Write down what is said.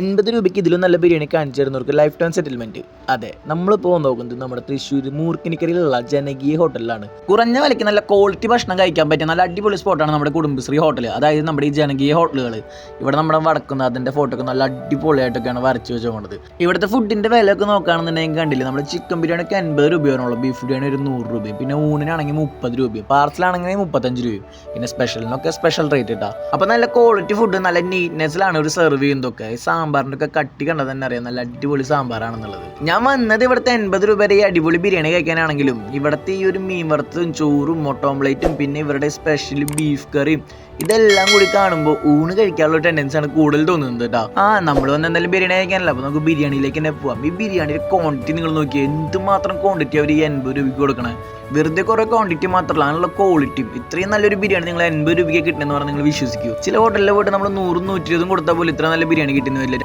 80 രൂപയ്ക്ക് ഇതിലും നല്ല ബിരിയാണി കാണിച്ചു തരുന്നവർക്ക് ലൈഫ് ടൈം സെറ്റിൽമെന്റ്. അതെ, നമ്മളിപ്പോൾ നോക്കുന്നത് നമ്മുടെ തൃശ്ശൂർ മൂർക്കിനിക്കരയിലുള്ള ജനകീയ ഹോട്ടലിലാണ്. കുറഞ്ഞ വിലയ്ക്ക് നല്ല ക്വാളിറ്റി ഭക്ഷണം കഴിക്കാൻ പറ്റിയ നല്ല അടിപൊളി സ്പോട്ടാണ് നമ്മുടെ കുടുംബശ്രീ ഹോട്ടൽ. അതായത് നമ്മുടെ ഈ ജനകീയ ഹോട്ടലുകൾ. ഇവിടെ നമ്മുടെ വടക്കുന്നാഥൻ്റെ ഫോട്ടോ ഒക്കെ നല്ല അടിപൊളിയായിട്ടൊക്കെയാണ് വരച്ച് വെച്ചുകൊണ്ടത്. ഇവിടുത്തെ ഫുഡിൻ്റെ വിലയൊക്കെ നോക്കുകയാണെന്നുണ്ടെങ്കിൽ കണ്ടില്ല, നമ്മൾ ചിക്കൻ ബിരിയാണിക്ക് 80 രൂപയാണുള്ളൂ, ബീഫ് ബിരിയാണി ഒരു 100 രൂപയും, പിന്നെ ഊണിനാണെങ്കിൽ 30 രൂപയും, പാർസലാണെങ്കിൽ 35 രൂപയും, പിന്നെ സ്പെഷ്യലിനൊക്കെ സ്പെഷ്യൽ റേറ്റ് ഇട്ടാ. അപ്പോൾ നല്ല ക്വാളിറ്റി ഫുഡ് നല്ല നീറ്റ്നെസ്സിലാണ് ഒരു സെർവ് ചെയ്യുന്നതൊക്കെ. സാമ്പാറിൻ്റെ ഒക്കെ കട്ടി കണ്ടാൽ തന്നെ അറിയാം നല്ല അടിപൊളി സാമ്പാറാണെന്നുള്ളത്. ഞാൻ വന്നത് ഇവിടുത്തെ 80 രൂപയുടെ ഈ അടിപൊളി ബിരിയാണി കഴിക്കാനാണെങ്കിലും ഇവിടുത്തെ ഈ ഒരു മീൻ വറുത്തതും ചോറും മുട്ട ഓംലേറ്റും പിന്നെ ഇവരുടെ സ്പെഷ്യൽ ബീഫ് കറിയും ഇതെല്ലാം കൂടി കാണുമ്പോൾ ഊണ് കഴിക്കാനുള്ള ടെൻഡൻസി ആണ് കൂടുതൽ തോന്നുന്നത് കേട്ടോ. നമ്മൾ വന്ന് എന്തായാലും ബിരിയാണി കഴിക്കാനല്ല, അപ്പോൾ നമുക്ക് ബിരിയാണിയിലേക്ക് തന്നെ പോവാം. ഈ ബിരിയാണിയുടെ ക്വാണ്ടിറ്റി നിങ്ങൾ നോക്കിയാൽ എന്തുമാത്രം ക്വാണ്ടിറ്റി അവർ ഈ 80 രൂപയ്ക്ക് കൊടുക്കണേ. വെറുതെ കുറേ ക്വാണ്ടിറ്റി മാത്രമല്ല, അതിനുള്ള ക്വാളിറ്റിയും. ഇത്രയും നല്ലൊരു ബിരിയാണി നിങ്ങൾ 80 രൂപയ്ക്ക് കിട്ടുന്നതെന്ന് പറഞ്ഞാൽ നിങ്ങൾ വിശ്വസിക്കൂ. ചില ഹോട്ടലിലെ പോയിട്ട് നമ്മൾ 100-120 കൊടുത്താൽ പോലും ഇത്ര നല്ല ബിരിയാണി കിട്ടുന്നില്ല.